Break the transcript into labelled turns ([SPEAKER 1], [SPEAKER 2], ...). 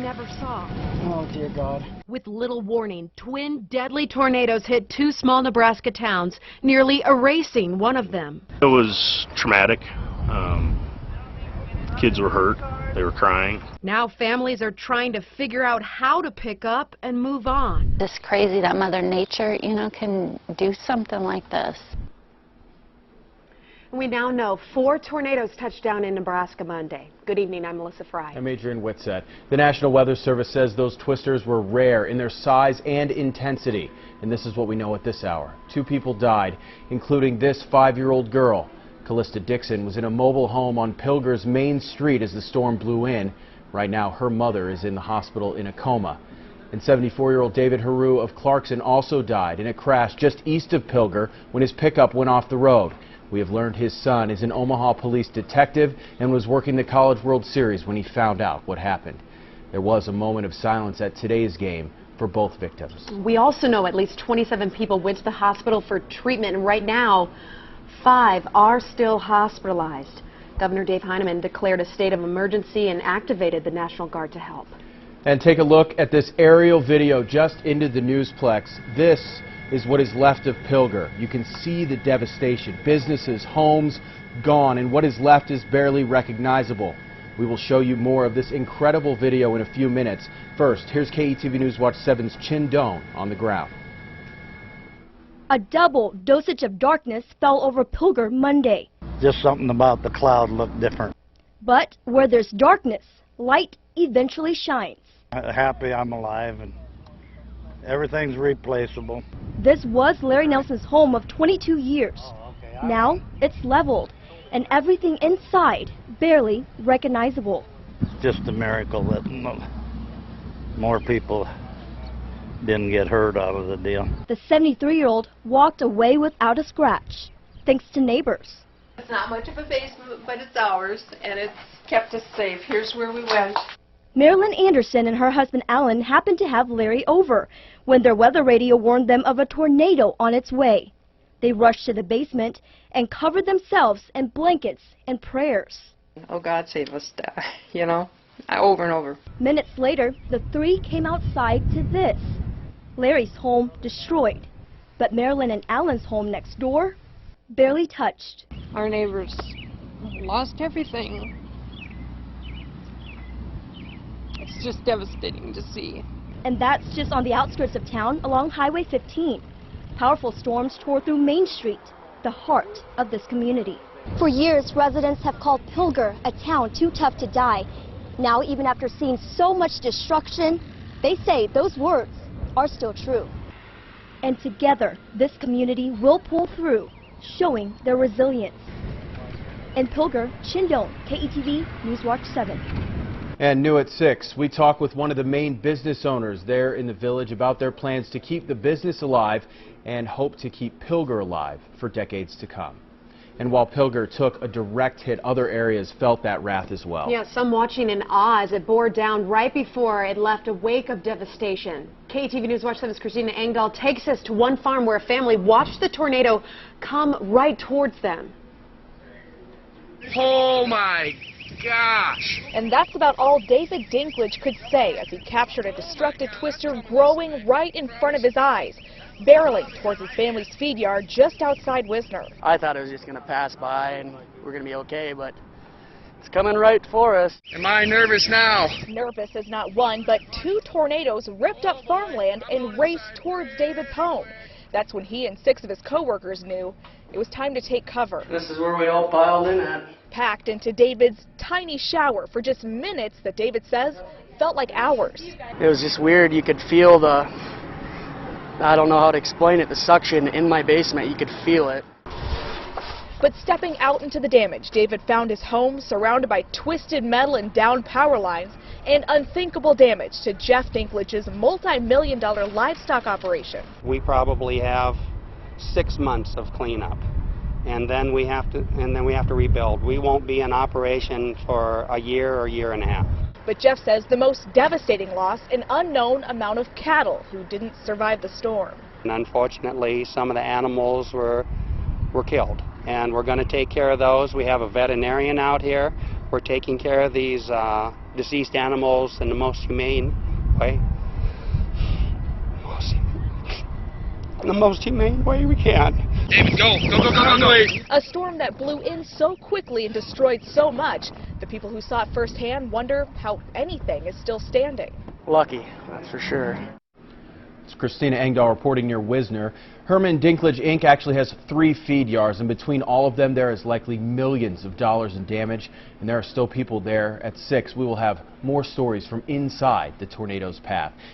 [SPEAKER 1] never saw.
[SPEAKER 2] Oh, dear God.
[SPEAKER 1] With little warning, twin deadly tornadoes hit two small Nebraska towns, nearly erasing one of them.
[SPEAKER 3] It was traumatic. Kids were hurt. They were crying.
[SPEAKER 1] Now families are trying to figure out how to pick up and move on.
[SPEAKER 4] It's crazy that Mother Nature, can do something like this.
[SPEAKER 1] We now know 4 tornadoes touched down in Nebraska Monday. Good evening, I'm Melissa Fry.
[SPEAKER 5] I'm Adrian Whitsett. The National Weather Service says those twisters were rare in their size and intensity. And this is what we know at this hour. 2 people died, including this 5-year-old girl. Callista Dixon was in a mobile home on Pilger's Main Street as the storm blew in. Right now, her mother is in the hospital in a coma. And 74-year-old David Haru of Clarkson also died in a crash just east of Pilger when his pickup went off the road. We have learned his son is an Omaha police detective and was working the College World Series when he found out what happened. There was a moment of silence at today's game for both victims.
[SPEAKER 1] We also know at least 27 people went to the hospital for treatment, and right now 5 are still hospitalized. Governor Dave Heineman declared a state of emergency and activated the National Guard to help.
[SPEAKER 5] And take a look at this aerial video just into the newsplex. This is what is left of Pilger. You can see the devastation. Businesses, homes gone, and what is left is barely recognizable. We will show you more of this incredible video in a few minutes. First, here's KETV News Watch 7's Chin Doan on the ground.
[SPEAKER 6] A double dosage of darkness fell over Pilger Monday.
[SPEAKER 2] Just something about the cloud looked different.
[SPEAKER 6] But where there's darkness, light eventually shines.
[SPEAKER 2] Happy I'm alive and everything's replaceable.
[SPEAKER 6] This was Larry Nelson's home of 22 years. Now it's leveled and everything inside barely recognizable.
[SPEAKER 2] It's just a miracle that more people didn't get hurt out of the deal.
[SPEAKER 6] The 73-year-old walked away without a scratch, thanks to neighbors.
[SPEAKER 7] It's not much of a basement, but it's ours, and it's kept us safe. Here's where we went.
[SPEAKER 6] Marilyn Anderson and her husband Alan happened to have Larry over when their weather radio warned them of a tornado on its way. They rushed to the basement and covered themselves in blankets and prayers.
[SPEAKER 7] Oh, God save us, over and over.
[SPEAKER 6] Minutes later, the 3 came outside to this. Larry's home destroyed, but Marilyn and Alan's home next door barely touched.
[SPEAKER 7] Our neighbors lost everything. It's just devastating to see.
[SPEAKER 6] And that's just on the outskirts of town along Highway 15. Powerful storms tore through Main Street, the heart of this community. For years, residents have called Pilger a town too tough to die. Now, even after seeing so much destruction, they say those words are still true. And together, this community will pull through, showing their resilience. In Pilger, Chin Doan, KETV News Watch 7.
[SPEAKER 5] And new at 6, we talk with one of the main business owners there in the village about their plans to keep the business alive and hope to keep Pilger alive for decades to come. And while Pilger took a direct hit, other areas felt that wrath as well.
[SPEAKER 1] Yeah, some watching in awe as it bore down right before it left a wake of devastation. KETV News Watch 7's Christina Engdahl takes us to one farm where a family watched the tornado come right towards them.
[SPEAKER 8] Oh my gosh!
[SPEAKER 9] And that's about all David Dinklage could say as he captured a destructive twister growing right in front of his eyes, barreling towards his family's feed yard just outside Wisner.
[SPEAKER 10] I thought it was just going to pass by and we're going to be okay, but it's coming right for us.
[SPEAKER 8] Am I nervous now?
[SPEAKER 9] Nervous as not one, but 2 tornadoes ripped up farmland and raced towards David's home. That's when he and 6 of his co-workers knew it was time to take cover.
[SPEAKER 10] This is where we all piled in at.
[SPEAKER 9] Packed into David's tiny shower for just minutes that David says felt like hours.
[SPEAKER 10] It was just weird. You could feel I don't know how to explain it, the suction in my basement. You could feel it.
[SPEAKER 9] But stepping out into the damage, David found his home surrounded by twisted metal and downed power lines and unthinkable damage to Jeff Dinklage's multi-million-dollar livestock operation.
[SPEAKER 11] We probably have 6 months of cleanup, and then we have to rebuild. We won't be in operation for a year or year and a half.
[SPEAKER 9] But Jeff says the most devastating loss, an unknown amount of cattle who didn't survive the storm.
[SPEAKER 11] And unfortunately, some of the animals were killed, and we're going to take care of those. We have a veterinarian out here. We're taking care of these deceased animals in the most humane way. The most humane way we can.
[SPEAKER 8] David, go, go, go, go, go, go.
[SPEAKER 9] A storm that blew in so quickly and destroyed so much. The people who saw it firsthand wonder how anything is still standing.
[SPEAKER 10] Lucky, that's for sure.
[SPEAKER 5] It's Christina Engdahl reporting near Wisner. Herman Dinklage Inc. actually has 3 feed yards, and between all of them there is likely millions of dollars in damage, and there are still people there. At 6, we will have more stories from inside the tornado's path.